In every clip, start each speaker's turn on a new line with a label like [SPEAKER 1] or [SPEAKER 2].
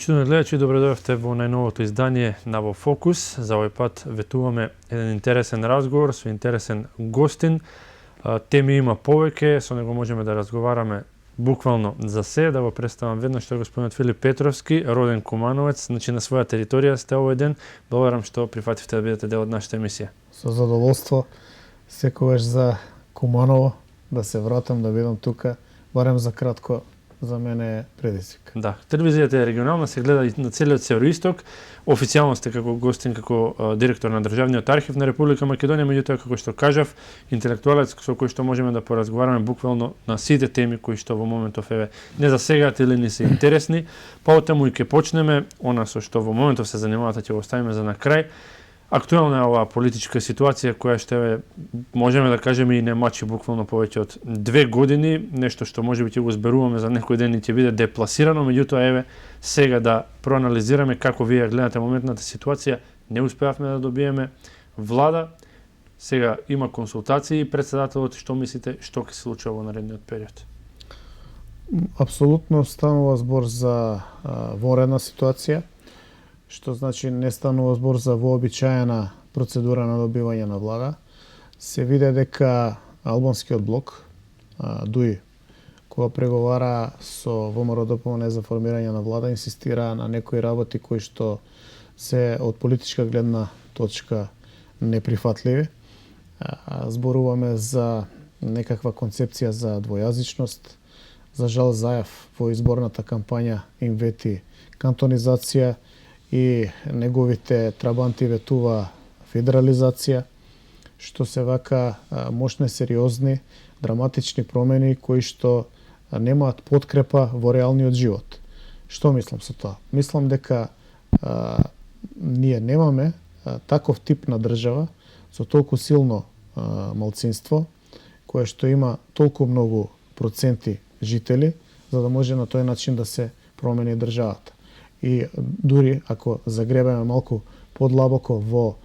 [SPEAKER 1] Почитувани гледачи, добре дојдовте во најновото издание на Во Фокус. За овој пат ветуваме еден интересен разговор со интересен гостин. Теми има повеќе, со него можеме да разговараме буквално за се. Да го представам веднаш, што е господинот Филип Петровски, роден Кумановец, значи на своја територија сте овој ден. Благодарам што прифативте да бидете дел од нашата емисија.
[SPEAKER 2] Со задоволство, секогаш за Куманово, да се вратам, да бидам тука, барем за кратко, за мене е предизвик.
[SPEAKER 1] Да, телевизијата е регионална, се гледа и на целиот Североисток. Официјално сте како гостин, како директор на Државниот архив на Република Македонија, меѓутоа како што кажав, интелектуалец со кој што можеме да поразговараме буквално на сите теми кои што во моментов не засегаат или не се интересни. Потаму и ќе почнеме она со што во моментов се занимавате, ќе го оставиме за на крај. Актуелна е оваа политичка ситуација која што можеме да кажеме и не мачи буквално повеќе од 2 години, нешто што можеби ќе го зберуваме за некој ден и ќе биде депласирано, меѓутоа сега да проанализираме како вие гледате моментната ситуација. Не успеавме да добиеме влада. Сега има консултации, председателот, што мислите што ќе се случува во наредниот период?
[SPEAKER 2] Апсолутно станува збор за вонредна ситуација, што значи не станува збор за вообичаена процедура на добивање на влада. Се виде дека албанскиот блок, ДУИ, кога преговара со ВМРО-ДПМНЕ за формирање на влада, инсистира на некои работи кои што се од политичка гледна точка неприфатливи. Зборуваме за некаква концепција за двојазичност. За жал Заев во изборната кампања им вети кантонизација и неговите трабанти ветува федерализација, што се вака мощни, сериозни, драматични промени кои што немаат подкрепа во реалниот живот. Што мислам со тоа? Мислам дека ние немаме таков тип на држава со толку силно малцинство, кое што има толку многу проценти жители, за да може на тој начин да се промени државата. И дури ако загребеме малку подлабоко во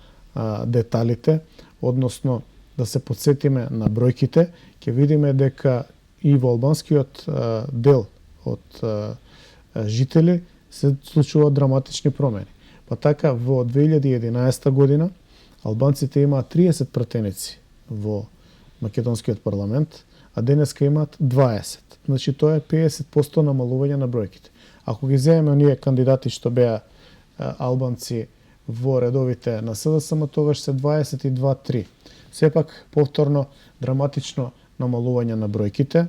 [SPEAKER 2] деталите, односно да се подсетиме на бројките, ќе видиме дека и во албанскиот дел од жители се случуваат драматични промени. Па така во 2011 година албанците имаат 30 пратеници во македонскиот парламент, а денеска имаат 20. Значи тоа е 50% намалување на бројките. Ако ги земеме оние кандидати што беа албанци во редовите на СДСМ, тогаш се 22-3. Сепак повторно драматично намалување на бројките,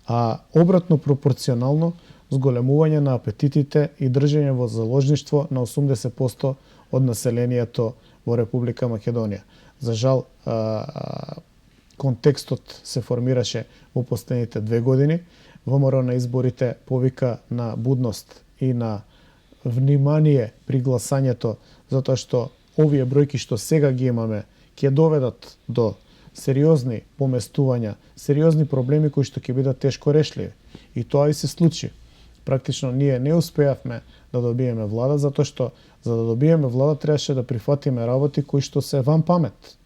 [SPEAKER 2] а обратно пропорционално зголемување на апетитите и држење во заложништво на 80% од населението во Република Македонија. За жал, контекстот се формираше во последните 2 години. ВМРО на изборите повика на будност и на внимание при гласањето, затоа што овие бројки што сега ги имаме ќе доведат до сериозни поместувања, сериозни проблеми кои што ќе бидат тешко решливи. И тоа и се случи. Практично ние не успеавме да добиеме влада, затоа што за да добиеме влада требаше да прифатиме работи кои што се ван памет.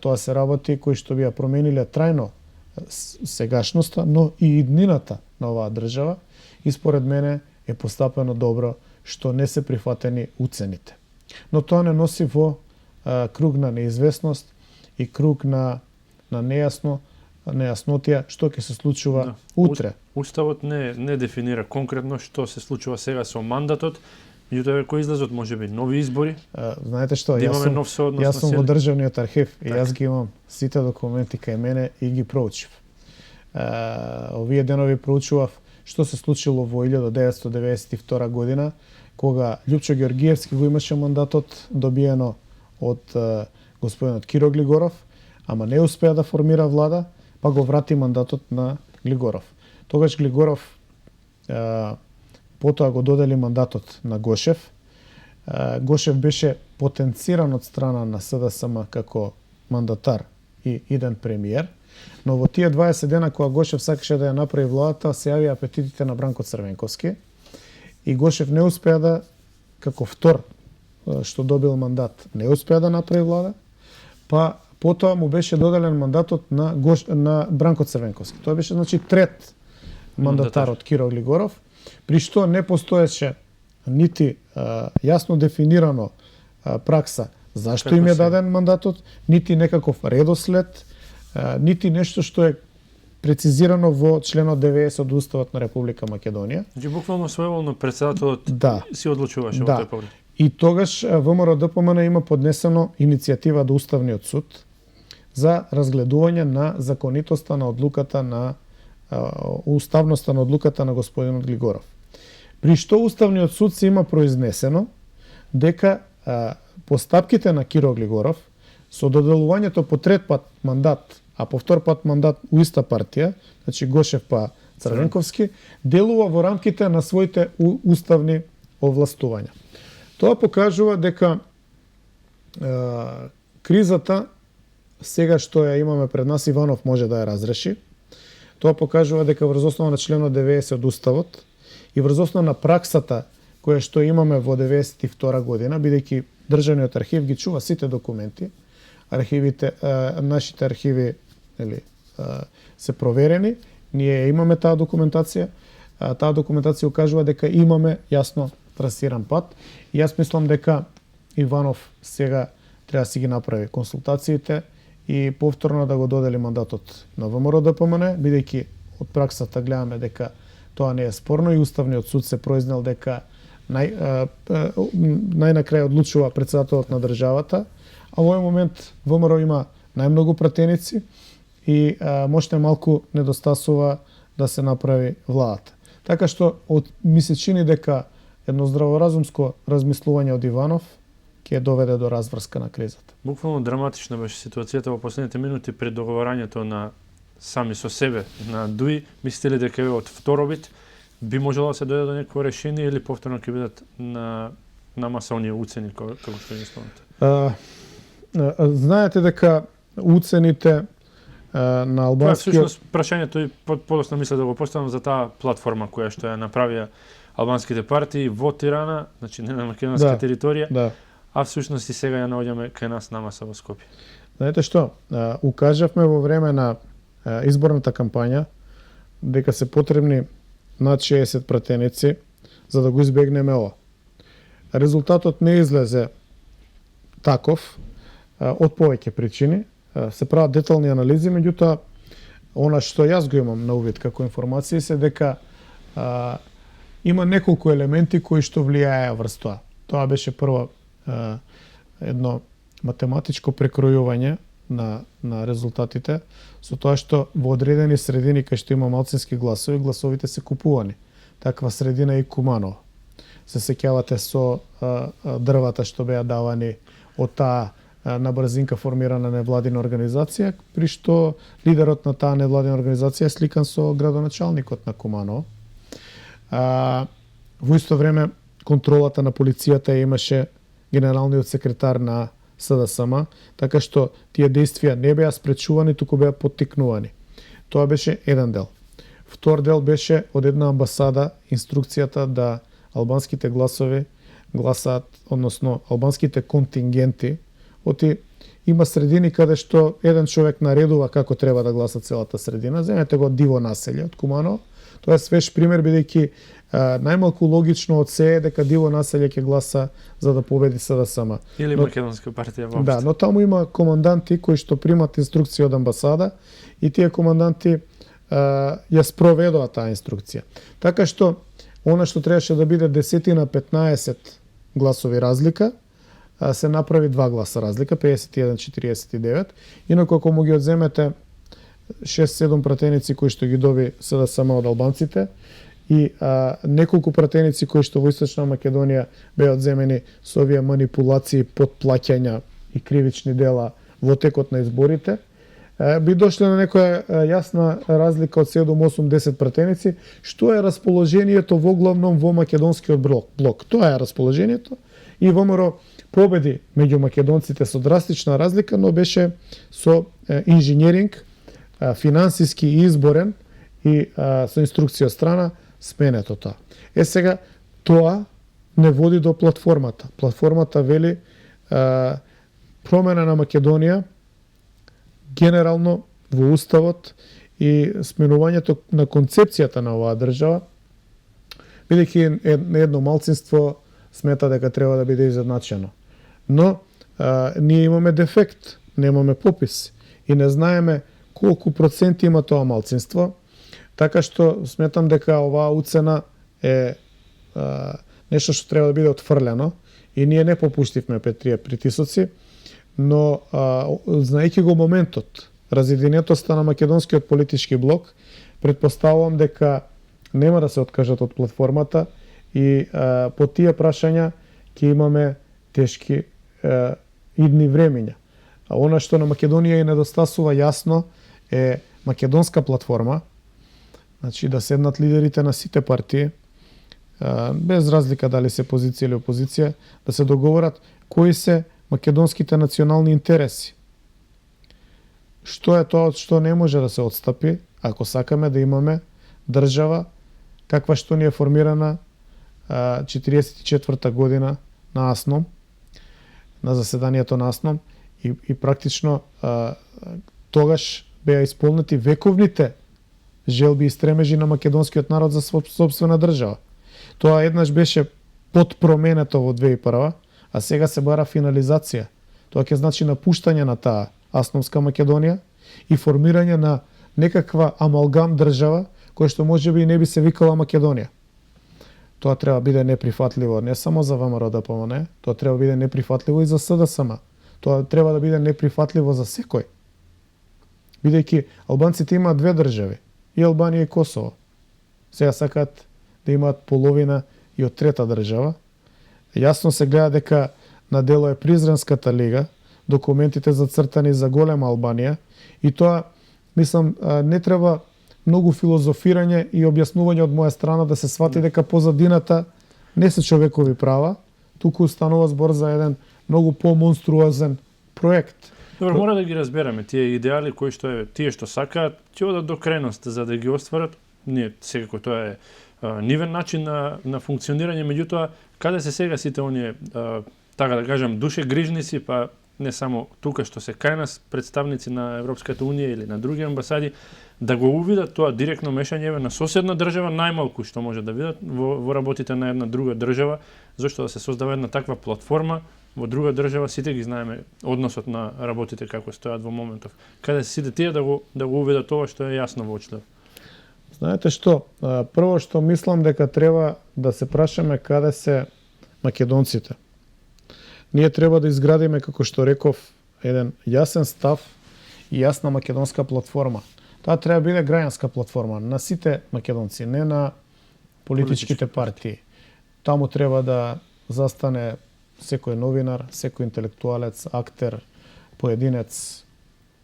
[SPEAKER 2] Тоа се работи кои што би ја промениле трајно сегашноста, но и иднината на оваа држава, и според мене е постапено добро што не се прифатени уцените. Но тоа не носи во круг на неизвестност и круг на нејаснотија што ќе се случува утре.
[SPEAKER 1] Уставот не дефинира конкретно што се случува сега со мандатот, меѓутоа кој излезот можеби нови избори.
[SPEAKER 2] Знаете што,
[SPEAKER 1] да
[SPEAKER 2] јас сум во Државниот архив и јас ги имам сите документи кај мене и ги проучив. Овие денови проучував што се случило во 1992 година, кога Љупчо Георгиевски го имаше мандатот добиено од господинот Киро Глигоров, ама не успеа да формира влада, па го врати мандатот на Глигоров. Тогаш Глигоров потоа го додели мандатот на Гошев. Гошев беше потенциран од страна на СДСМ како мандатар и иден премиер, но во тие 20 дена кога Гошев сакаше да ја направи владата, се јавија апетитите на Бранко Црвенковски и Гошев не успеа да, како втор што добил мандат, не успеа да направи влада, па потоа му беше доделен мандатот на Бранко Црвенковски. Тоа беше значи трет мандатар од Киро Глигоров, при што не постоеше нити јасно дефинирано пракса зашто
[SPEAKER 1] Како
[SPEAKER 2] им е
[SPEAKER 1] се?
[SPEAKER 2] даден мандатот, нити некаков редослед, нити нешто што е прецизирано во членот 90 од Уставот на Република Македонија.
[SPEAKER 1] Значи буквално своеволно председателот
[SPEAKER 2] Да.
[SPEAKER 1] си одлучуваше во
[SPEAKER 2] Да.
[SPEAKER 1] тој поглед.
[SPEAKER 2] И тогаш ВМРО ДПМН има поднесено иницијатива до Уставниот суд за разгледување на законитоста на одлуката на уставноста на одлуката на господинот Глигоров. При што Уставниот суд се има произнесено дека постапките на Киро Глигоров со доделувањето по трет пат мандат, а по втор пат мандат у иста партија, значи Гошев па Црвенковски, делува во рамките на своите уставни овластувања. Тоа покажува дека кризата сега што ја имаме пред нас Иванов може да ја разреши. Тоа покажува дека врз основа на членот 90 од Уставот и врз основа на праксата која што имаме во 92 година, бидејќи Државниот архив ги чува сите документи, нашите архиви се проверени, ние имаме таа документација, таа документација укажува дека имаме јасно трасиран пат и јас мислам дека Иванов сега треба да си ги направи консултациите и повторно да го додели мандатот на ВМРО ДПМН, бидејќи од праксата гледаме дека тоа не е спорно и Уставниот суд се произнел дека најнакрај одлучува председателот на државата, а во овој момент ВМРО има најмногу пратеници и можете малку недостасува да се направи владата. Така што ми се чини дека едно здраворазумско размислување од Иванов ќе доведе до разврска на кризата.
[SPEAKER 1] Буквално драматична беше ситуацијата во последните минути пред договарањето на сами со себе на ДУИ. Мислите ли дека од второбит би можело да се дојде до некој решение или повторно ќе бидат на маса оние уцени како што ги спомнате?
[SPEAKER 2] Знаете дека уцените на албанскиот...
[SPEAKER 1] Всушност прашањето и подоцна мисля да го поставам за таа платформа која што ја направија албанските партии во Тирана, значи не на македонска територија,
[SPEAKER 2] да.
[SPEAKER 1] а всушност и сега ја наоѓаме кај нас на маса во Скопје.
[SPEAKER 2] Знаете што, укажавме во време на изборната кампања дека се потребни над 60 пратеници за да го избегнеме ова. Резултатот не излезе таков од повеќе причини. Се прават детални анализи, меѓутоа она што јас го имам на увид како информации се дека има неколку елементи кои што влијаеа врз тоа. Тоа беше прво едно математичко прекројување на резултатите, со тоа што во одредени средини кај што има малцински гласови, гласовите се купувани. Таква средина е и Куманово. Се сеќавате со дрвата што беа давани од таа на брзинка формирана невладина организација, при што лидерот на таа невладина организација е сликан со градоначалникот на Куманово. Во исто време контролата на полицијата имаше генералниот секретар на СДСМ, така што тие действија не беа спречувани, туку беа поттикнувани. Тоа беше еден дел. Втор дел беше од една амбасада инструкцијата да албанските гласови гласаат, односно албанските контингенти, оти има средини каде што еден човек наредува како треба да гласа целата средина. Земете го Диво населје од Куманово. Тоа е свеж пример, бидејќи најмалку логично од се е дека Диво населје ќе гласа за да победи СДСМ.
[SPEAKER 1] Или македонска партија воопшто.
[SPEAKER 2] Да, но таму има команданти кои што примат инструкција од амбасада и тие команданти ја спроведоа таа инструкција. Така што она што требаше да биде 10 на 15 гласови разлика, се направи 2 гласа разлика, 51-49. Инаку ако му ги одземете 6-7 пратеници кои што ги доби СДСМ од албанците и неколку пратеници кои што во Источна Македонија беа одземени со овие манипулации, подплаќања и кривични дела во текот на изборите, би дошле на некоја јасна разлика од 7-8-10 пратеници, што е расположението во главном во македонскиот блок. Тоа е расположението и ВМРО победи меѓу македонците со драстична разлика, но беше со инженеринг, финансиски и изборен и со инструкција од страна сменето тоа. Сега тоа не води до платформата. Платформата вели промена на Македонија генерално во уставот и сменувањето на концепцијата на оваа држава бидејќи едно малцинство смета дека треба да биде изедначено. Но ние имаме дефект, немаме попис и не знаеме колку проценти има тоа малцинство, така што сметам дека оваа уцена е нешто што треба да биде отфрлено и ние не попуштивме пред тие притисоци, но знаејќи го моментот, разединетоста на македонскиот политички блок, предпоставувам дека нема да се откажат од платформата и по тие прашања ќе имаме тешки идни времиња. Она што на Македонија и недостасува јасно е македонска платформа, значи да седнат лидерите на сите партии, без разлика дали се позиција или опозиција, да се договорат кои се македонските национални интереси. Што е тоа од што не може да се отстапи, ако сакаме да имаме држава каква што ни е формирана 44-та година на АСНОМ, на заседанието на АСНОМ и практично тогаш беа исполнети вековните желби и стремежи на македонскиот народ за сопствена држава. Тоа еднаш беше подпроменето во 2001, а сега се бара финализација. Тоа ќе значи напуштање на таа АСНОМска Македонија и формирање на некаква амалгам држава која што можеби и не би се викала Македонија. Тоа треба биде неприфатливо не само за ВМРО ДПМН, тоа треба биде неприфатливо и за СДСМ. Тоа треба да биде неприфатливо за секој. Бидејќи албанците имаат две држави, и Албанија и Косово. Сега сакаат да имаат половина и од трета држава. Јасно се гледа дека на дело е Призренската лига, документите зацртани за голема Албанија и тоа, мислам, не треба многу филозофирање и објаснување од моја страна да се свати дека позадината не се човекови права, туку станува збор за еден многу помонструозен проект.
[SPEAKER 1] Добро, мора да ги разбереме тие идеали кои што е тие што сакаат, ќе одат до креност за да ги остварат. Ние секако тоа е нивен начин на функционирање, меѓутоа каде се сега сите оние така да кажам душегрижници, па не само тука што се кај нас представници на Европската унија или на други амбасади, да го увидат тоа директно мешање на соседна држава, најмалку што може да видат во работите на една друга држава, зашто да се создава една таква платформа во друга држава, сите ги знаеме односот на работите како стојат во моментов. Каде се сите тие да го увидат тоа што е јасно воочливо.
[SPEAKER 2] Знаете што, прво што мислам дека треба да се прашаме каде се македонците. Ние треба да изградиме, како што реков, еден јасен став и јасна македонска платформа. Таа треба да биде граѓанска платформа на сите македонци, не на политичките партии. Таму треба да застане секој новинар, секој интелектуалец, актер, поединец,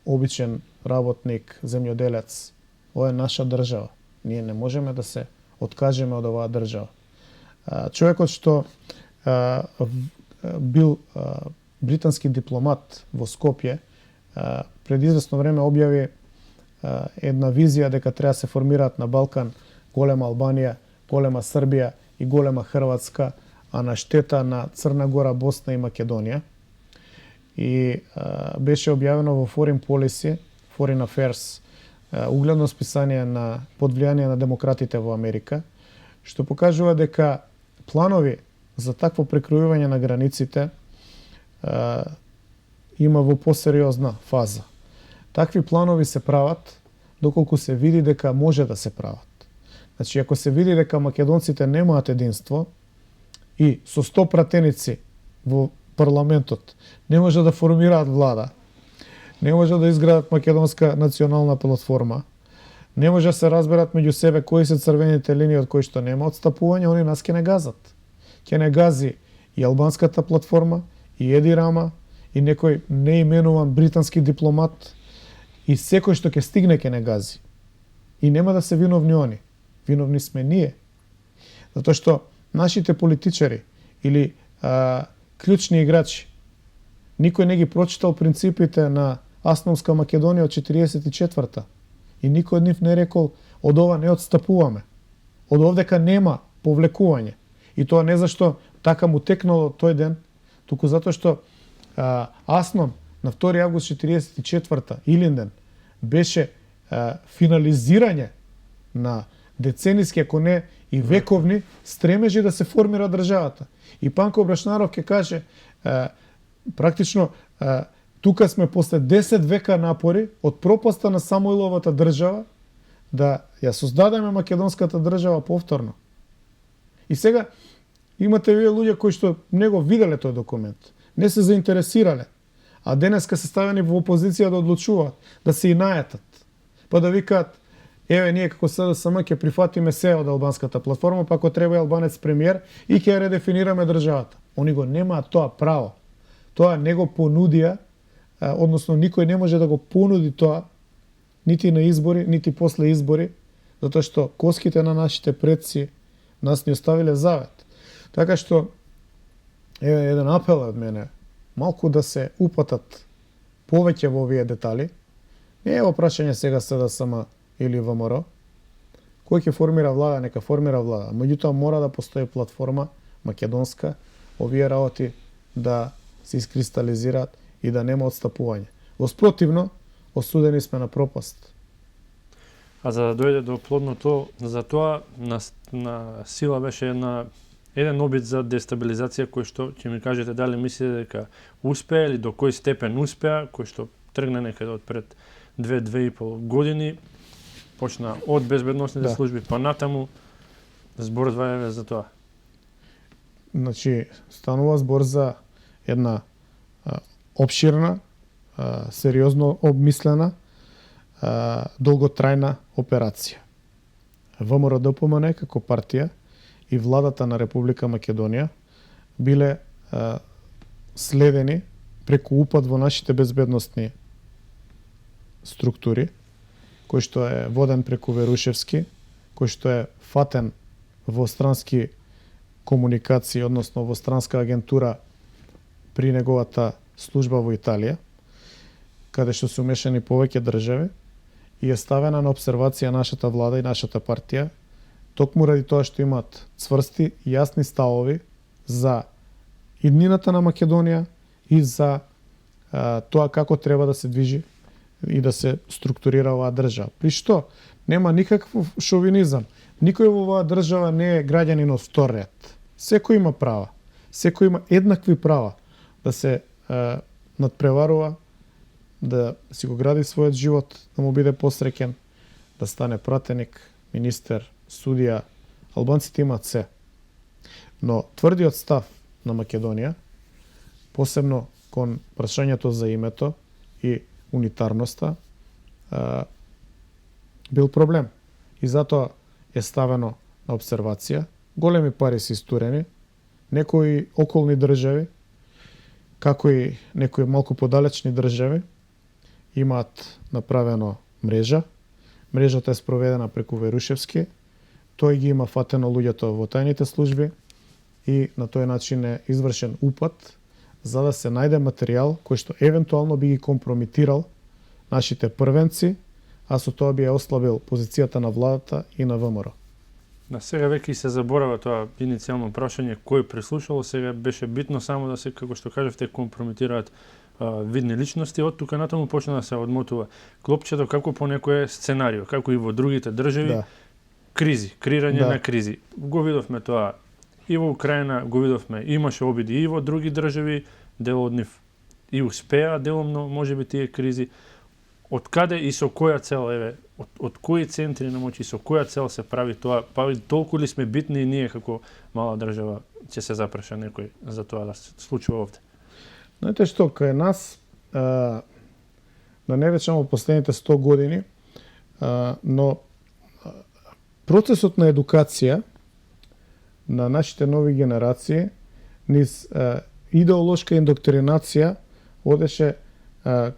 [SPEAKER 2] обичен работник, земјоделец. Ова е наша држава. Ние не можеме да се откажеме од оваа држава. Човекот што бил британски дипломат во Скопје, пред известно време објави една визија дека треба се формираат на Балкан голема Албанија, голема Србија и голема Хрватска, а на штета на Црна Гора, Босна и Македонија. И беше објавено во Foreign Policy, Foreign Affairs, угледно списание под влијание на демократите во Америка, што покажува дека планови за такво прекројување на границите има во посериозна фаза. Такви планови се прават доколку се види дека може да се прават. Значи, ако се види дека македонците немаат единство и со 100 пратеници во парламентот не може да формираат влада, не може да изградат македонска национална платформа, не може да се разберат меѓу себе кои се црвените линии од кои што нема отстапување, они нас ќе не газат. Ќе не гази и албанската платформа, и Еди Рама, и некој неименуван британски дипломат, и секој што ќе стигне ќе не гази. И нема да се виновни они. Виновни сме ние. Затоа што нашите политичари или клучни играчи, никој не ги прочитал принципите на АСНОМска Македонија од 44-та. И никој од нив не рекол од ова не отстапуваме. Од овдека нема повлекување. И тоа не зашто така му текнало тој ден, туку затоа што АСНОМ на 2 август 44-та, Илинден, беше финализирање на децениски, ако не и вековни, стремежи да се формира државата. И Панко Брашнаров ќе каже, практично, тука сме после 10 века напори од пропаста на Самоиловата држава да ја создадеме македонската држава повторно. И сега имате вие луѓе кои што не го виделе тој документ, не се заинтересирале, а денеска се ставени во опозиција да одлучуваат, да се и најатат, па да викаат, еве ние како СДСМ ќе прифатиме се од албанската платформа, па ако треба и албанец премиер и ќе редефинираме државата. Они го немаат тоа право. Тоа не го понудија, односно никој не може да го понуди тоа нити на избори, нити после избори, затоа што коските на нашите предци нас ни оставиле завет. Така што еве еден апел од мене, малку да се упатат повеќе во овие детали. Не е во прашање сега СДСМ или ВМРО. Кој ќе формира влада, нека формира влада. Меѓутоа мора да постои платформа македонска, овие работи да се искристализираат и да нема отстапување. Воспротивно, осудени сме на пропаст.
[SPEAKER 1] А за да дојде до плодното, за тоа на сила беше еден обид за дестабилизација кој што ќе ми кажете дали мислите дека успеа или до кој степен успеа, кој што тргна некаде од пред 2-2,5 години, почна од безбедносните служби па натаму, зборува за тоа.
[SPEAKER 2] Значи, станува збор за една обширна, сериозно обмислена, долготрајна операција. ВМРО-ДПМН како партија и владата на Република Македонија биле следени преку упад во нашите безбедносни структури, кој што е воден преку Верушевски, кој што е фатен во странски комуникации, односно во странска агентура при неговата служба во Италија, каде што се умешани повеќе држави и е ставена на обсервација нашата влада и нашата партија, токму ради тоа што имаат цврсти и јасни ставови за иднината на Македонија и за тоа како треба да се движи и да се структурира оваа држава. При што нема никаков шовинизам. Никој во оваа држава не е граѓанин од втор ред. Секој има права. Секој има еднакви права да се надпреварува, да си го гради својот живот, да му биде посреќен, да стане пратеник, министер, судија. Албанците имаат се. Но тврдиот став на Македонија, посебно кон прашањето за името и унитарноста, бил проблем. И затоа е ставено на обсервација. Големи пари се истурени, некои околни држави, како и некои малку подалечни држави, имаат направено мрежа. Мрежата е спроведена преку Верушевски. Тој ги има фатено луѓето во тајните служби и на тој начин е извршен упад за да се најде материјал кој што евентуално би ги компрометирал нашите првенци, а со тоа би ја ослабил позицијата на владата и на ВМРО.
[SPEAKER 1] На сега веќе се заборава тоа иницијално прашање кој прислушало, сега беше битно само да се, како што кажавте, компрометираат видни личности, од тука натаму почна да се одмотува клопчето како по некое сценарио, како и во другите држави, кризи, креирање на кризи. Го видовме тоа и во Украина, го видовме, имаше обиди и во други држави, дел од нив и успеа деломно, можеби тие кризи. Од каде и со која цел, еве, од кои центри на моќ и со која цел се прави тоа, па толку ли сме битни и ние како мала држава ќе се запраша некој за тоа да се случува овде?
[SPEAKER 2] Знаете што, кај нас, да не речемо последните 100 години, но процесот на едукација на нашите нови генерации низ идеолошка индоктринација одеше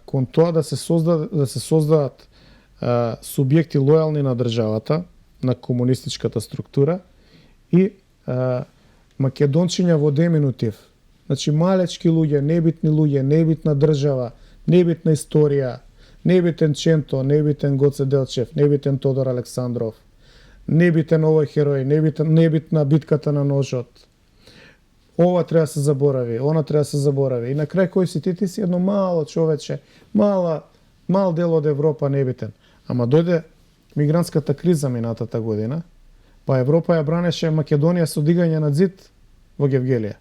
[SPEAKER 2] кон тоа да се создадат субјекти лојални на државата, на комунистичката структура и македончиња во деминутив. Значи малечки луѓе, небитни луѓе, небитна држава, небитна историја, небитен Ченто, небитен Гоце Делчев, небитен Тодор Александров, небитен овој херој, небитна битката на ножот. Ова треба да се заборави, она треба да се заборави. И на крај кој си ти си едно мало човече, мал дел од Европа небитен. Ама дојде мигрантската криза минатата година, па Европа ја бранеше Македонија со дигање на зид во Гевгелија.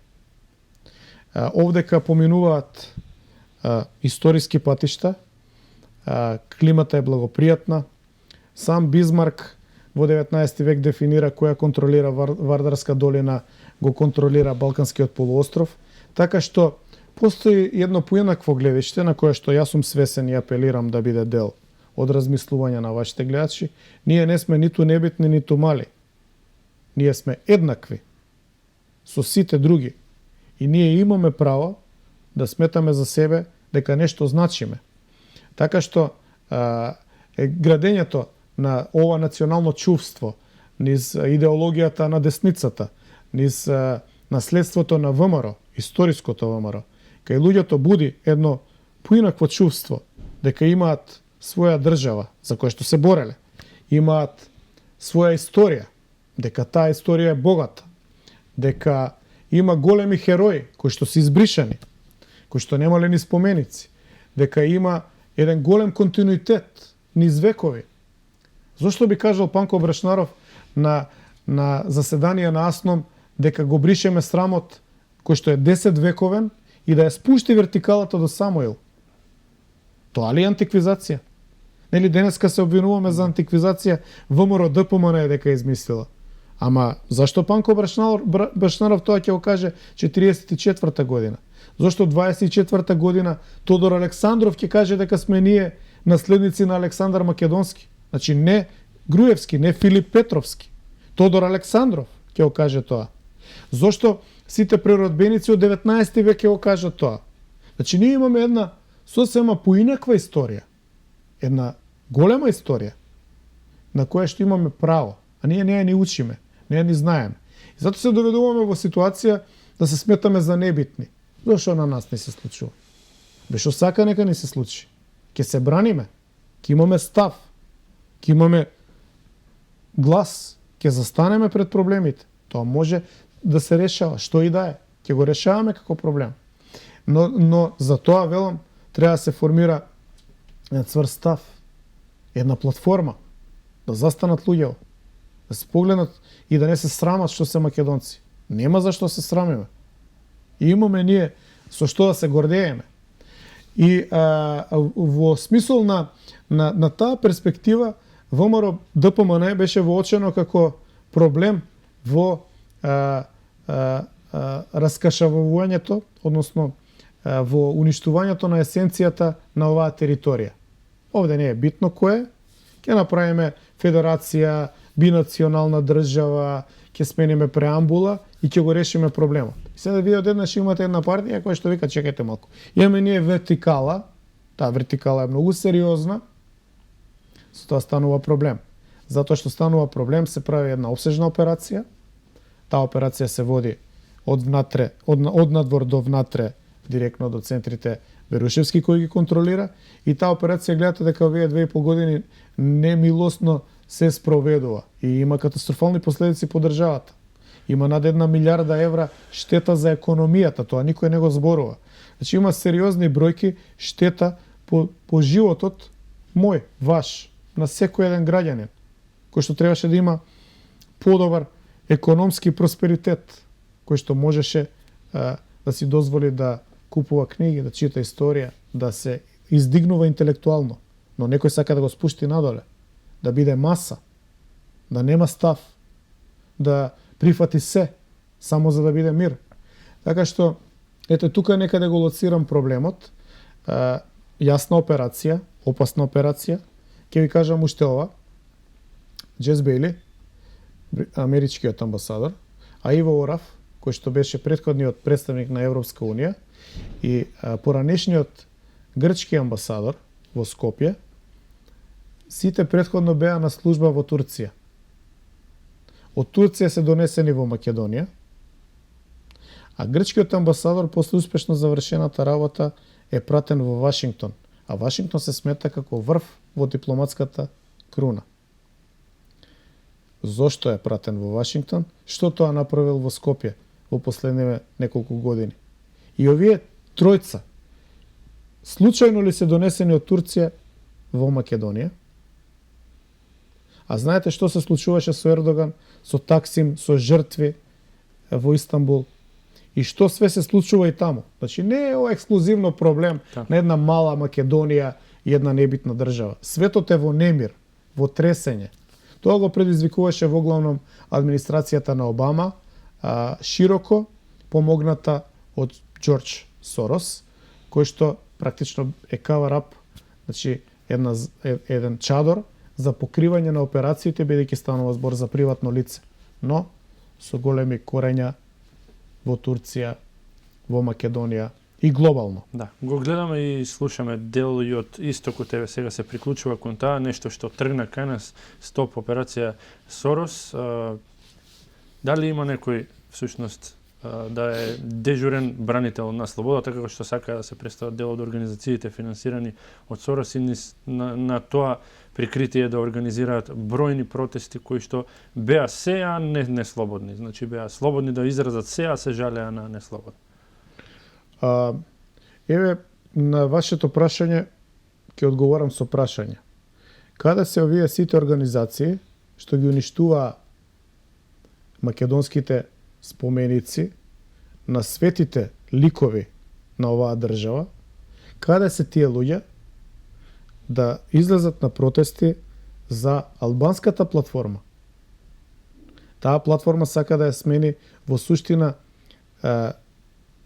[SPEAKER 2] Овдека поминуваат историски патишта, климата е благопријатна. Сам Бизмарк во 19 век дефинира која контролира Вардарска долина, го контролира Балканскиот полуостров, така што постои едно поеднакво гледиште на кое што јас сум свесен и апелирам да биде дел од размислување на вашите гледачи. Ние не сме ниту небитни, ниту мали. Ние сме еднакви со сите други. И ние имаме право да сметаме за себе дека нешто значиме. Така што градењето на ова национално чувство, низ идеологијата на десницата, низ наследството на ВМРО, историското ВМРО, кај луѓето буди едно поинакво чувство дека имаат своја држава за која што се бореле, имаат своја историја, дека таа историја е богата, дека има големи херои кои што се избришани, кои што немале ни споменици, дека има еден голем континуитет низ векови. Зошто би кажал Панко Брашнаров на заседание на АСНОМ дека го бришеме срамот кој што е 10 вековен и да ја спушти вертикалата до Самуил? Тоа ли е антиквизација? Нели денеска се обвинуваме за антиквизација, ВМРО ДПМН е дека измислила. Ама зашто Панко Брашнаров тоа ќе го каже 44-та година? Зошто 24-та година Тодор Александров ќе каже дека сме ние наследници на Александар Македонски? Значи не Груевски, не Филип Петровски. Тодор Александров ќе го каже тоа. Зошто сите преродбеници од 19 век ќе го кажат тоа? Значи ние имаме една сосема поинаква историја. Една голема историја на која што имаме право, а ние не ја ни учиме, не ја ни знаеме. И затоа се доведуваме во ситуација да се сметаме за небитни. Зошто на нас не се случува? Бешо сака нека ни се случи. Ке се браниме, ке имаме став, ке имаме глас, ке застанеме пред проблемите. Тоа може да се решава, што и да е. Ке го решаваме како проблем. Но за тоа, велам, треба да се формира еден цврст став, една платформа, да застанат луѓето, да се погледнат и да не се срамат што се македонци. Нема зашто се срамиме. И имаме ние со што да се гордееме. И во смисол на таа перспектива, ВМРО ДПМН беше воочено како проблем во раскашавувањето, односно во уништувањето на есенцијата на оваа територија. Овде не е битно кој е, ќе направиме федерација, бинационална држава, ќе смениме преамбула и ќе го решиме проблемот. И сега вие одеднаш имате една партија која што вика чекајте малку. Имаме ние вертикала, таа вертикала е многу сериозна, со тоа станува проблем. Затоа што станува проблем се прави една обсежна операција. Таа операција се води од надвор до внатре, директно до центрите Берушевски кој ги контролира, и таа операција гледате дека овие 2,5 години немилосно се спроведува и има катастрофални последици по државата. Има над 1 милиарда евра штета за економијата, тоа никој не го зборува. Значи има сериозни бројки штета по животот мој, ваш, на секој еден граѓанин, кој што требаше да има подобар економски просперитет, кој што можеше да си дозволи да купува книги, да чита историја, да се издигнува интелектуално, но некој сака да го спушти надоле, да биде маса, да нема став, да прифати се, само за да биде мир. Така што, ето тука некаде го лоцирам проблемот, јасна операција, опасна операција, ќе ви кажам уште ова, Джес Бейли, америчкиот амбасадор, а Иво Орав, кој што беше претходниот представник на Европска Унија, и поранешниот грчки амбасадор во Скопје, сите претходно беа на служба во Турција. Од Турција се донесени во Македонија, а грчкиот амбасадор после успешно завршената работа е пратен во Вашингтон, а Вашингтон се смета како врв во дипломатската круна. Зошто е пратен во Вашингтон? Што тоа направил во Скопје во последниве неколку години? И овие тројца случајно ли се донесени од Турција во Македонија? А знаете што се случуваше со Ердоган, со Таксим, со жртви во Истанбул? И што све се случува и таму? Значи не е ова ексклузивно проблем на една мала Македонија и една небитна држава. Светот е во немир, во тресење. Тоа го предизвикуваше во главном администрацијата на Обама, широко помогната од Џорџ Сорос, кој што практично е кавар-ап, значи еден чадор за покривање на операциите, бидејќи станува збор за приватно лице, но со големи корења во Турција, во Македонија и глобално.
[SPEAKER 1] Да, го гледаме и слушаме дел и од истокот, еве сега се приклучува кон таа, нешто што тргна кај нас, стоп операција Сорос. Дали има некој всушност да е дежурен бранител на слободата, како што сака да се представат дел од организациите финансирани од Сорос и на тоа прикритие да организираат бројни протести кои што беа сеа не слободни, значи беа слободни да изразат се, а се жалеа на неслободни.
[SPEAKER 2] Еве на вашето прашање ќе одговорам со прашање. Каде се овие сите организации што ги уништуваа македонските споменици на светите ликови на оваа држава, каде се тие луѓе да излезат на протести за албанската платформа? Таа платформа сака да ја смени во суштина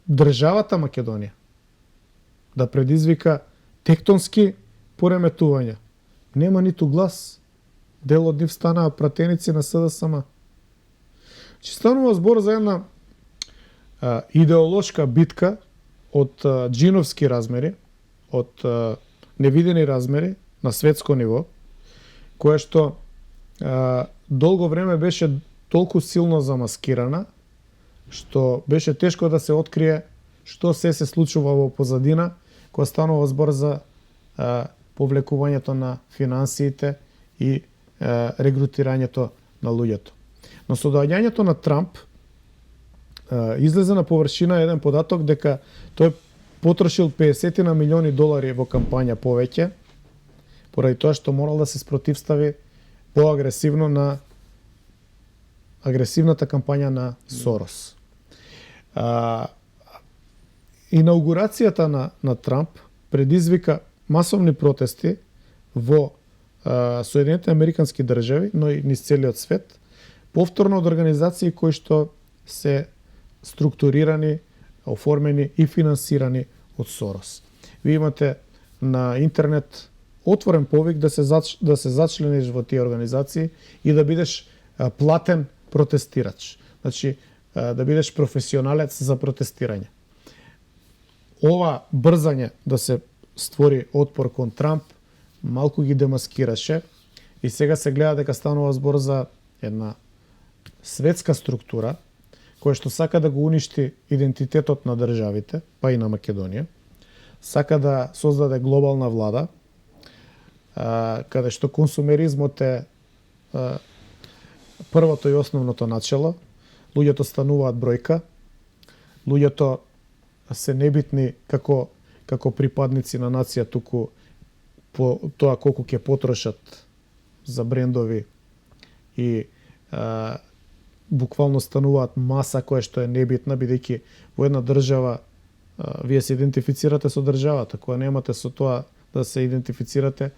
[SPEAKER 2] државата Македонија, да предизвика тектонски пореметувања. Нема ниту глас. Дел од нив станаа пратеници на СДСМ. Че станува збор за една идеолошка битка од джиновски размери, од невидени размери на светско ниво, која што долго време беше толку силно замаскирана, што беше тешко да се открие што се случува во позадина, кога станува збор за повлекувањето на финансиите и регрутирањето на луѓето. Но со доаѓањето на Трамп излезе на површина еден податок дека тој потрошил 50 на милиони долари во кампања повеќе, поради тоа што морал да се спротивстави поагресивно на агресивната кампања на Сорос. Инаугурацијата на Трамп предизвика масовни протести во Соединетите Американски држави, но и низ целиот свет, повторно од организации кои што се структурирани, оформени и финансирани од Сорос. Ви имате на интернет отворен повик да се зачлениш во тие организации и да бидеш платен протестирач. Значи, да бидеш професионалец за протестирање. Ова брзање да се створи отпор кон Трамп малку ги демаскираше и сега се гледа дека станува збор за една светска структура која што сака да го уништи идентитетот на државите, па и на Македонија, сака да создаде глобална влада, каде што консумеризмот е првото и основното начело, луѓето стануваат бројка, луѓето се небитни како припадници на нација, туку по тоа колку ќе потрошат за брендови и буквално стануваат маса која што е небитна, бидејќи во една држава вие се идентифицирате со државата, која немате со тоа да се идентифицирате,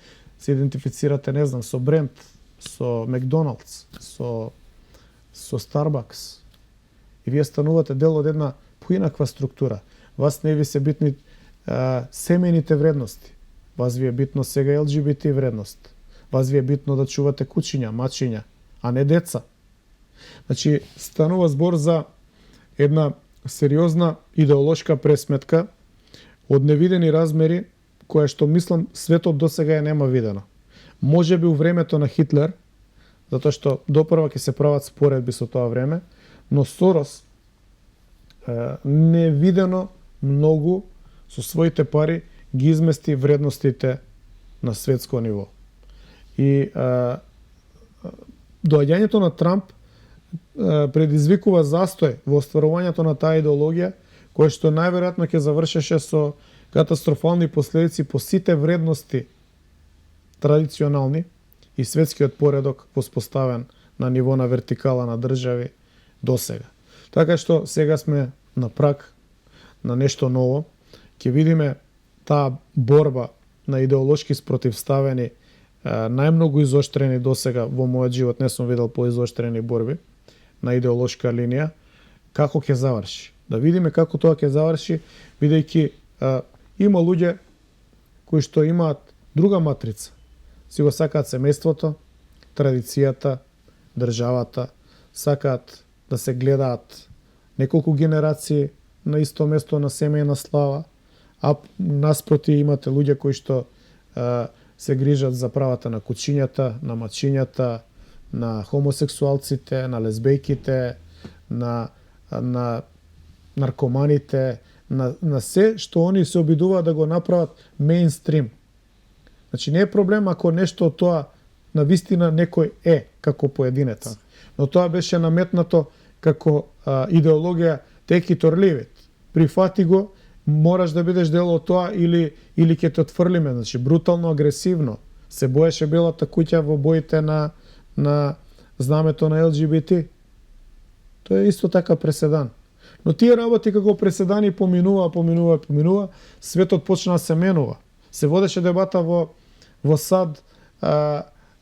[SPEAKER 2] не знам, со бренд, со Макдоналдс, со Starbucks. И вие станувате дел од една поинаква структура. Вас не ви се битни семејните вредности. Вас ви е битно сега ЛГБТ вредност. Вас ви е битно да чувате кучиња, мачиња, а не деца. Значи, станува збор за една сериозна идеолошка пресметка од невидени размери, која што мислам светот досега ја нема видено. Може би у времето на Хитлер, затоа што допрва ќе се прават споредби со тоа време, но Сорос невидено многу со своите пари ги измести вредностите на светско ниво. И доаѓањето на Трамп предизвикува застој во остварувањето на таа идеологија, која што најверојатно ќе завршеше со катастрофални последици по сите вредности традиционални и светскиот поредок воспоставен на ниво на вертикала на држави до сега. Така што сега сме на праг на нешто ново. Ќе видиме таа борба на идеолошки спротивставени, најмногу изоштрени до сега во мојот живот, не сум видел поизоштрени борби на идеолошка линија, како ќе заврши. Да видиме како тоа ќе заврши, бидејќи има луѓе кои што имаат друга матрица. Си го сакаат семејството, традицијата, државата, сакаат да се гледаат неколку генерации на исто место на семејна слава, а наспроти имате луѓе кои што се грижат за правата на кучињата, на мачињата, на хомосексуалците, на лесбејките, на наркоманите, на се што они се обидуваат да го направат мејнстрим. Значи не е проблем ако нешто од тоа на вистина некој е како поединец, но тоа беше наметнато како идеологија take it or leave it. Прифати го, мораш да бидеш дел од тоа или ќе те отфрлиме, значи брутално, агресивно. Се боеше белата куќа во боите на знамето на ЛГБТ. Тоа е исто така преседан. Но тие работи како преседани поминува, светот почна да се менува. Се водеше дебата во САД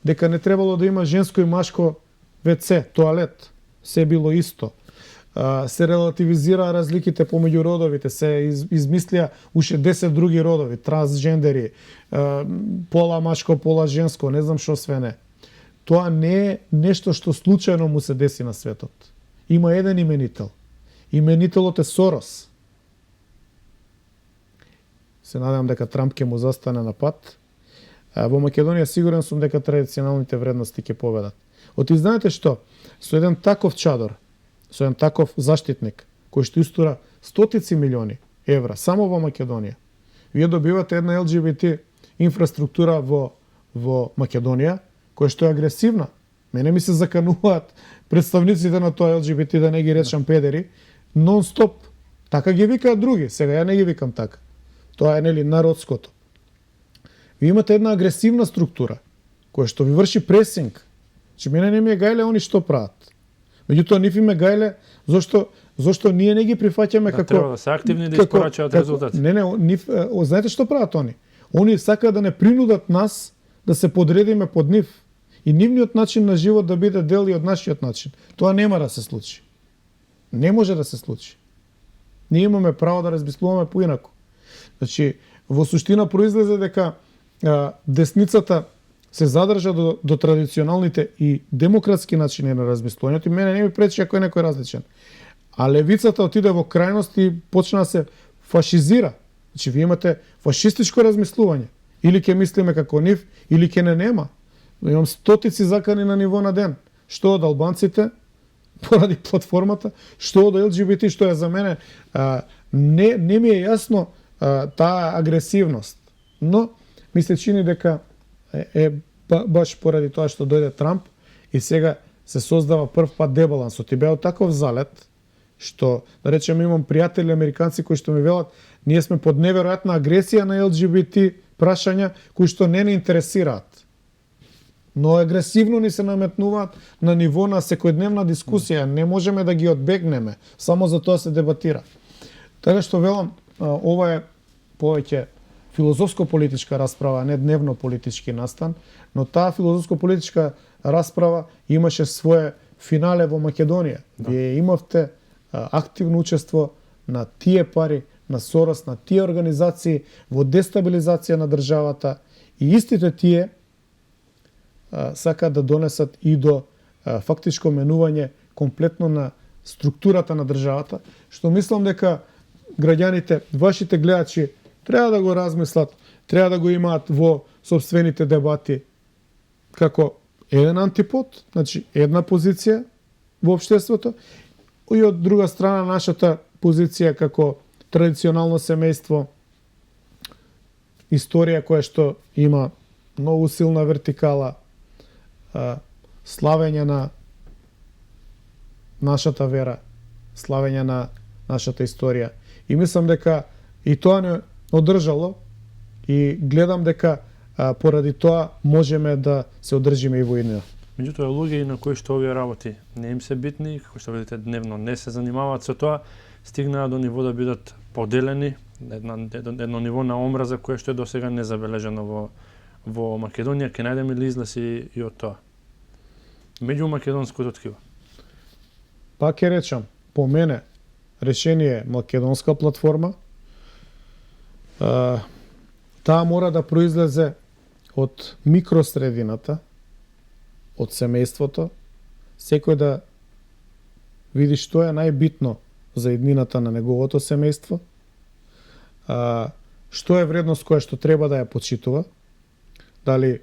[SPEAKER 2] дека не требало да има женско и машко WC, тоалет. Се било исто. Се релативизира разликите помеѓу родовите, се измислија уште 10 други родови, трансжендери, пола машко, пола женско, не знам што све не. Тоа не е нешто што случајно му се деси на светот. Има еден именител. Именителот е Сорос. Се надевам дека Трамп ќе му застане на пат. Во Македонија сигурен сум дека традиционалните вредности ќе победат. Оти знаете што? Со еден таков чадор, со еден таков заштитник, кој што истура стотици милиони евра само во Македонија, вие добивате една ЛГБТ инфраструктура во Македонија, која што е агресивна. Мене ми се закануваат представниците на тоа ЛГБТ, да не ги речам педери, нон-стоп. Така ги викаат други, сега ја не ги викам така. Тоа е нели народското. Ви имате една агресивна структура, која што ви врши пресинг. Че мене не ми е гајле они што прават. Меѓутоа нив им е гајле зошто ние не ги прифаќаме како
[SPEAKER 1] треба да се активни да испорачуваат резултати.
[SPEAKER 2] Не, нив знаете што прават они? Они сакаат да не принудат нас да се подредиме под нив и нивниот начин на живот да биде дел и од нашиот начин. Тоа нема да се случи. Не може да се случи. Ние имаме право да размислуваме поинаку. Значи, во суштина произлезе дека десницата се задржа до традиционалните и демократски начини на размислувањето и мене не ми пречи ако е некој различен. А левицата отиде во крајност и почна да се фашизира. Значи, вие имате фашистичко размислување. Или ќе мислиме како нив, или ќе не нема. Имам стотици закани на ниво на ден. Што од албанците, поради платформата, што од ЛГБТ, што е за мене, не ми е јасно таа агресивност. Но, ми се чини дека е баш поради тоа што дојде Трамп и сега се создава прв пат дебаланс. Ти беа таков залет, што, да речем, имам пријатели американци кои што ми велат, ние сме под неверојатна агресија на ЛГБТ прашања кои што не интересираат. Но агресивно ни се наметнуваат на ниво на секојдневна дискусија. Не можеме да ги одбегнеме. Само за тоа се дебатира. Така што велам, ова е повеќе филозофско-политичка расправа, не дневно-политички настан, но таа филозофско-политичка расправа имаше свое финале во Македонија. Да. Вие имавте активно учество на тие пари, на Сорос, на тие организации во дестабилизација на државата и истите тие сакаат да донесат и до фактичко менување комплетно на структурата на државата, што мислам дека граѓаните, вашите гледачи, треба да го размислат, треба да го имаат во собствените дебати како еден антипод, значи една позиција во општеството, и од друга страна нашата позиција како традиционално семејство, историја која што има многу силна вертикала, славење на нашата вера, славење на нашата историја. И мислам дека и тоа не одржало и гледам дека поради тоа можеме да се одржиме и во иднина.
[SPEAKER 1] Меѓутоа, луѓе на кои што овие работи не им се битни, како што видите дневно не се занимаваат со тоа, стигнаа до ниво да бидат поделени, едно ниво на омраза кое што е досега незабележано во Македонија. Ќе најдеме ли излез и од тоа? Меѓу македонското ткиво.
[SPEAKER 2] Па ќе речам, по мене решение е македонска платформа. Таа мора да произлезе од микросредината, од семејството, секој да види што е најбитно за иднината на неговото семејство, што е вредност која што треба да ја почитува, дали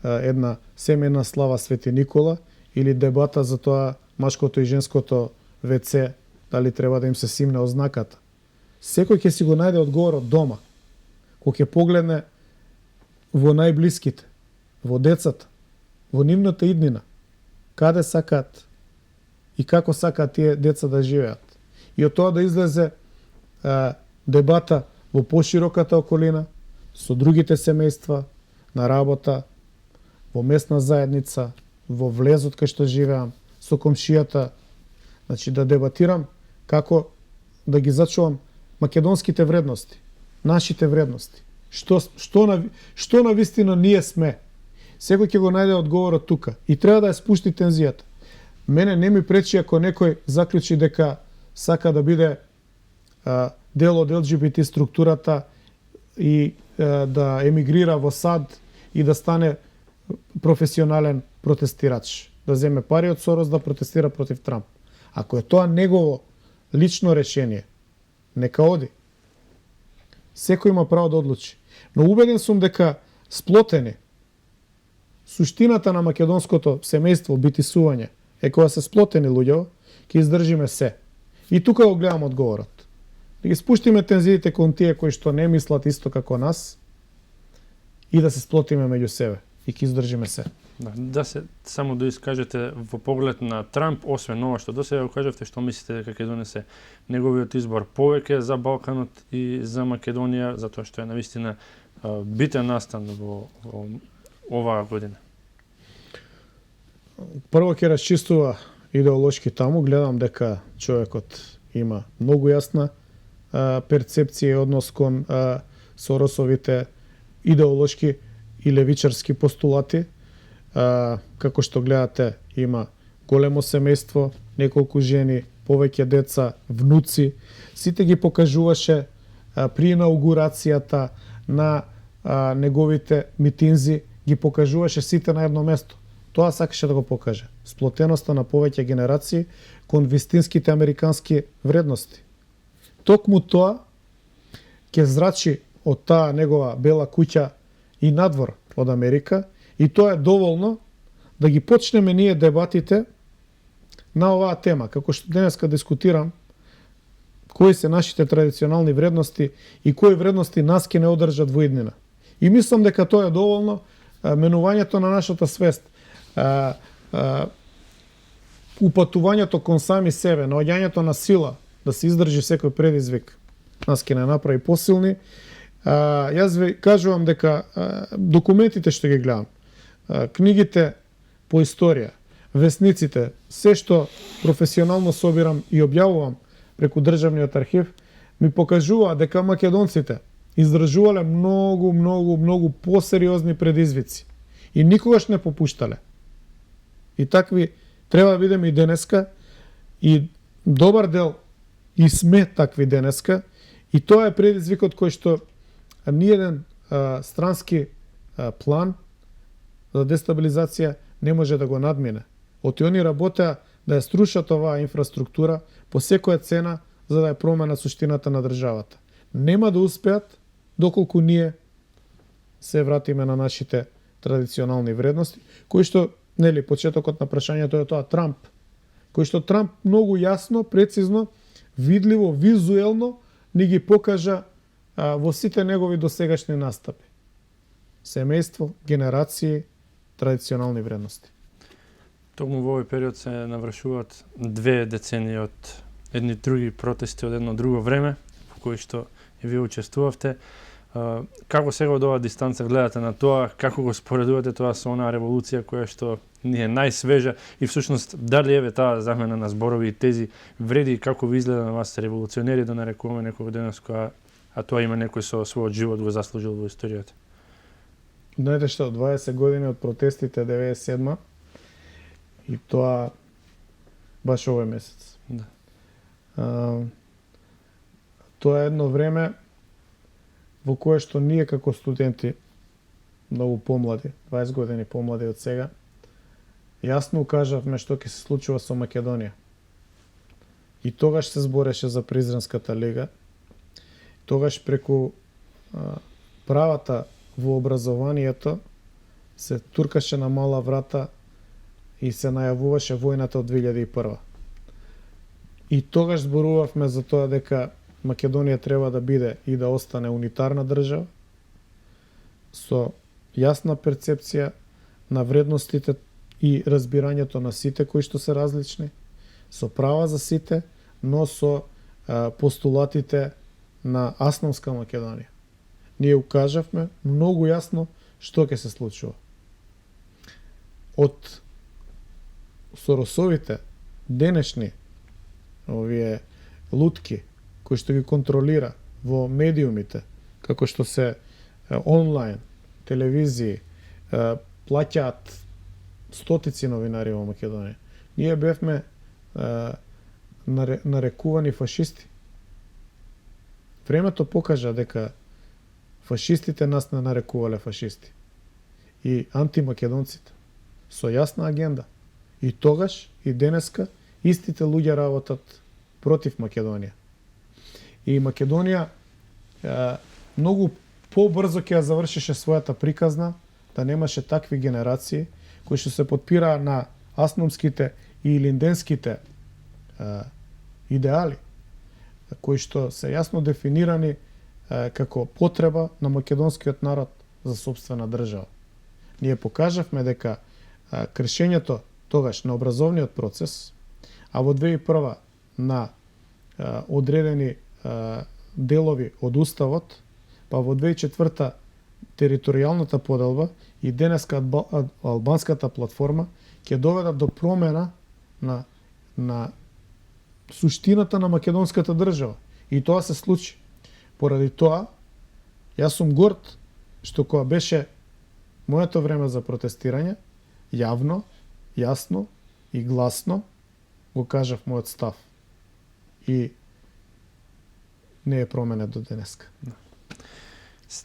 [SPEAKER 2] една семејна слава Свети Никола или дебата за тоа машкото и женското ВЦ, дали треба да им се симне ознаката. Секој ќе си го најде одговорот дома, кој ќе погледне во најблиските, во децата, во нивната иднина, каде сакаат и како сакаат тие деца да живеат. И од тоа да излезе дебата во пошироката околина, со другите семејства, на работа, во местна заедница, во влезот кај што живеам, со комшијата, значи да дебатирам како да ги зачувам македонските вредности, нашите вредности. Што на вистина ние сме. Секој ќе го најде одговорот тука и треба да ја спушти тензијата. Мене не ми пречи ако некој заклучи дека сака да биде дел од ЛГБТ структурата и да емигрира во САД и да стане професионален протестирач, да земе пари од Сорос да протестира против Трамп. Ако е тоа негово лично решение, нека оди. Секој има право да одлучи. Но убеден сум дека сплотени, суштината на македонското семејство, битисување, е кога се сплотени луѓе, ќе издржиме се. И тука го гледам одговорот. Да ги спуштиме тензиите кон тие кои што не мислат исто како нас и да се сплотиме меѓу себе и ќе издржиме се.
[SPEAKER 1] Да се само да искажете во поглед на Трамп, освен ова што досега го кажавте, што мислите дека ќе донесе неговиот избор повеќе за Балканот и за Македонија, затоа што е навистина битен настан во оваа година?
[SPEAKER 2] Прво ќе расчистува идеолошки таму, гледам дека човекот има многу јасна перцепција и однос кон Соросовите идеолошки и левичарски постулати. Како што гледате, има големо семејство, неколку жени, повеќе деца, внуци. Сите ги покажуваше при инаугурацијата на неговите митинзи, ги покажуваше сите на едно место. Тоа сакаше да го покаже. Сплотеноста на повеќе генерации кон вистинските американски вредности. Токму тоа ќе зрачи од таа негова бела куќа и надвор од Америка, и тоа е доволно да ги почнеме ние дебатите на оваа тема, како што денеска дискутирам кои се нашите традиционални вредности и кои вредности нас ќе не одржат во иднина. И мислам дека тоа е доволно, менувањето на нашата свест, упатувањето кон сами себе, наоѓањето на сила да се издржи секој предизвик, нас ќе не направи посилни. Јас ви кажувам дека документите што ги гледам, книгите по историја, весниците, се што професионално собирам и објавувам преку Државниот архив, ми покажува дека македонците издржувале многу посериозни предизвици и никогаш не попуштале. И такви треба да бидеме и денеска, и добар дел и сме такви денеска, и тоа е предизвикот кој што ниеден странски план за дестабилизација не може да го надмине. Оти они работеа да ја струшат оваа инфраструктура по секоја цена за да ја променат суштината на државата. Нема да успеат доколку ние се вратиме на нашите традиционални вредности, кои што, нели, почетокот на прашањето е тоа Трамп, кој што Трамп многу јасно, прецизно, видливо, визуелно ни ги покажа во сите негови досегашни настапи. Семејство, генерации, традиционални вредности.
[SPEAKER 1] Токму во овој период се навршуваат 2 децении од едни други протести од едно друго време, во кои што и вие учествувавте. Како сега од оваа дистанца гледате на тоа, како го споредувате тоа со онаа револуција која што ни е најсвежа и всушност дали еве таа замена на зборови и тези вреди и како ви изгледа на вас револуционери да нарекуваме некој денес која, а тоа има некој со својот живот го заслужил во историјата?
[SPEAKER 2] Знаете што, 20 години од протестите 97 и тоа баш овој месец.
[SPEAKER 1] Да.
[SPEAKER 2] Тоа е едно време во кое што ние како студенти, многу помлади, 20 години помлади од сега, јасно укажавме што ќе се случува со Македонија. И тогаш се збореше за Призренската лига. Тогаш преку правата во образованието се туркаше на мала врата и се најавуваше војната од 2001. И тогаш зборувавме за тоа дека Македонија треба да биде и да остане унитарна држава со јасна перцепција на вредностите и разбирањето на сите кои што се различни, со права за сите, но со постулатите на Асномска Македонија. Ние укажавме многу јасно што ќе се случува. Од Соросовите денешни овие лутки кои што ги контролира во медиумите, како што се онлайн, телевизии, плаќаат стотици новинари во Македонија. Ние бевме нарекувани фашисти. Времето покажа дека фашистите нас не нарекувале фашисти. И антимакедонците. Со јасна агенда. И тогаш, и денеска, истите луѓе работат против Македонија. И Македонија многу побрзо ќе ја завршише својата приказна, да немаше такви генерации кои што се подпираа на асномските и линденските идеали, кои што се јасно дефинирани како потреба на македонскиот народ за сопствена држава. Ние покажавме дека кршењето тогаш на образовниот процес, а во 2001 на одредени делови од уставот, па во 2004 територијалната поделба и денеска албанската платформа ќе доведат до промена на суштината на македонската држава. И тоа се случи. Поради тоа, јас сум горд што кога беше моето време за протестирање, јавно, јасно и гласно го кажав мојот став. И не е променет до денеска.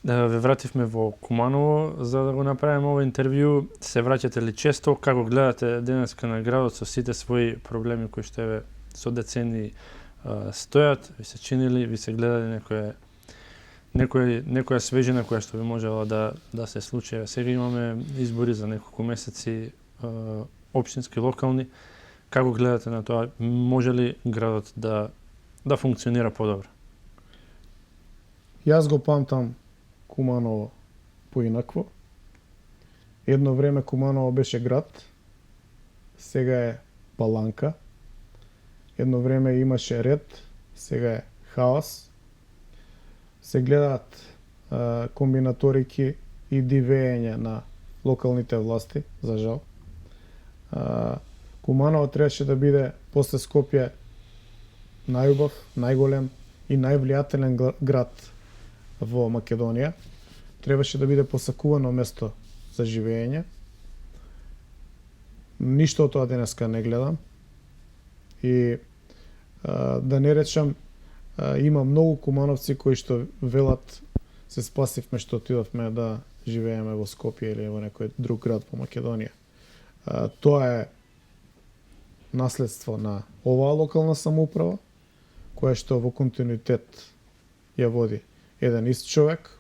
[SPEAKER 1] Ве вративме во Куманово за да го направиме ова интервју. Се враќате ли често? Како гледате денеска на градот со сите своји проблеми кои што еве со децени стојат? Ви се чинили, ви се гледали некоја свежина која што би можела да се случи? Сега имаме избори за неколку месеци, општински, локални. Како гледате на тоа? Може ли градот да функционира подобро?
[SPEAKER 2] Јас го памтам Куманово поинакво. Едно време Куманово беше град, сега е паланка. Едно време имаше ред, сега е хаос. Се гледаат комбинаторики и дивење на локалните власти, за жал. Куманово требаше да биде после Скопје најубав, најголем и највлијателен град во Македонија. Требаше да биде посакувано место за живење. Ништо од тоа денеска не гледам. И да не речам, има многу кумановци кои што велат се спасивме што отидовме да живееме во Скопје или во некој друг град во Македонија. Тоа е наследство на оваа локална самоуправа, која што во континуитет ја води еден ист човек.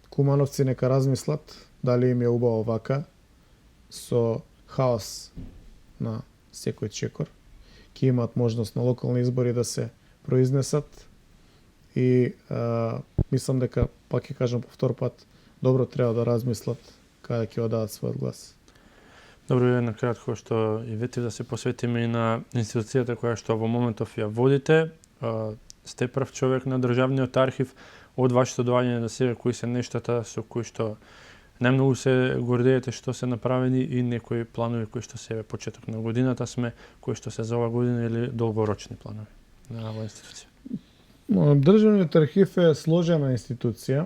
[SPEAKER 2] Кумановци нека размислат дали им е убаво вака, со хаос на секој чекор. Ке имаат можност на локални избори да се произнесат и мислам дека, пак ќе кажам по втор пат, добро треба да размислат каде ќе одадат својот глас.
[SPEAKER 1] Добро, е на кратко што и ветив да се посветиме и на институцијата која што во моментов ја водите. Сте прв човек на Државниот архив. од вашето доаѓање до себе, кои се нештата со кои што најмногу се гордеете што се направени и некои планови кои што се почеток на годината сме, кои што се за ова година или долгорочни планови на оваа институција?
[SPEAKER 2] Државниот архив е сложена институција,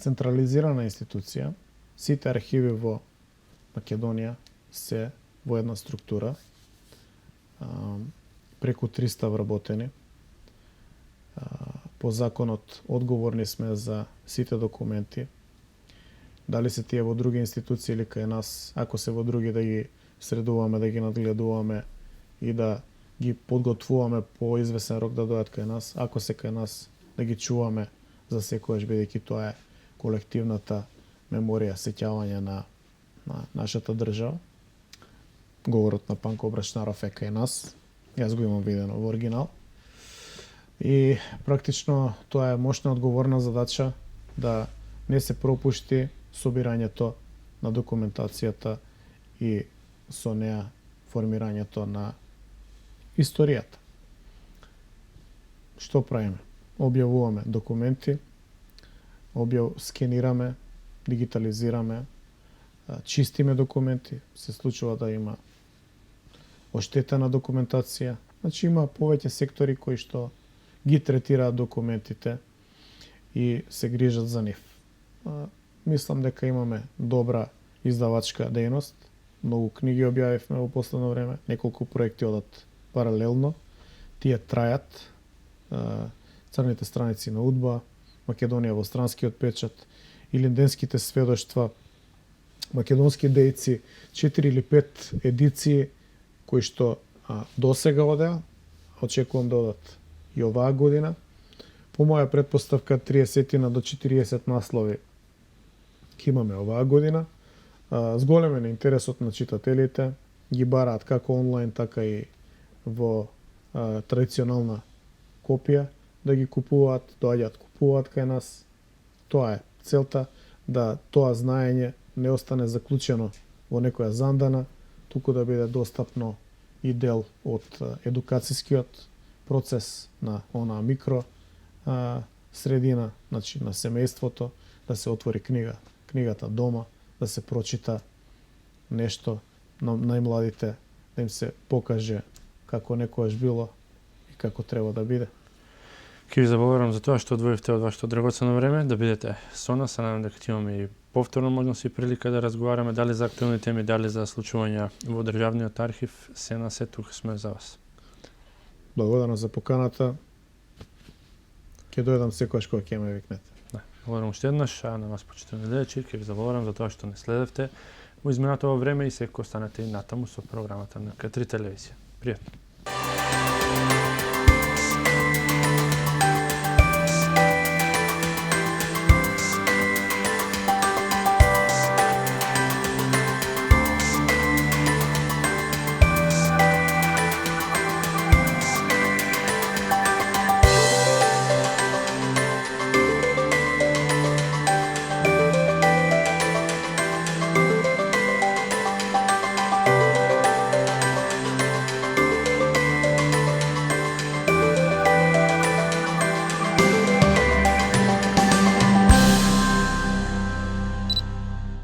[SPEAKER 2] централизирана институција. Сите архиви во Македонија се во една структура, преку 300 вработени. По законот одговорни сме за сите документи. Дали се тие во други институции или кај нас, ако се во други да ги средуваме, да ги надгледуваме и да ги подготвуваме по извесен рок да дојдат кај нас, ако се кај нас да ги чуваме за секојаш, бидејќи тоа е колективната меморија, сеќавање на нашата држава. Говорот на Панко Брачнаров е кај нас. Јас го имам видено во оригинал. И практично тоа е мощна одговорна задача да не се пропушти собирањето на документацијата и со неа формирањето на историјата. Што правиме? Објавуваме документи, скенираме, дигитализираме, чистиме документи, се случува да има оштетена документација. Значи има повеќе сектори кои што ги третираат документите и се грижат за нив. Мислам дека имаме добра издавачка дејност. Многу книги објавивме во последно време, неколку проекти одат паралелно. Тие трајат. Црните страници на УДБА, Македонија во странскиот печат, илинденските сведоштва, македонски дејци, 4 или 5 едиции кои што досега одеа, очекувам да одат и оваа година. По моја претпоставка 30 до 40 наслови ќе имаме оваа година. Зголемен е интересот на читателите, ги бараат како онлайн, така и во традиционална копија да ги купуваат, доаѓаат, купуваат кај нас. Тоа е целта, да тоа знаење не остане заклучено во некоја зандана, туку да биде достапно и дел од едукацијскиот процес на онаа микро средина, значи на семејството, да се отвори книгата дома, да се прочита нешто на најмладите, да им се покаже како некојаш било и како треба да биде.
[SPEAKER 1] Ке ви заблагодарам за тоа што одвоивте од вашето драгоцено време, да бидете со нас. Се надам дека ќе имаме и повторно можност и прилика да разговараме дали за актуелни теми, дали за случувања во Државниот архив. Се на се тука сме за вас.
[SPEAKER 2] Благодарам за поканата. Ќе дојдам секогаш кога ќе ме викнете.
[SPEAKER 1] Да, благодарам уште еднаш, а на вас почитувани гледачи, ке ви заблагодарам за тоа што не следевте во изминатото време и секој останете и натаму со програмата на К3 телевизија. Пријатно.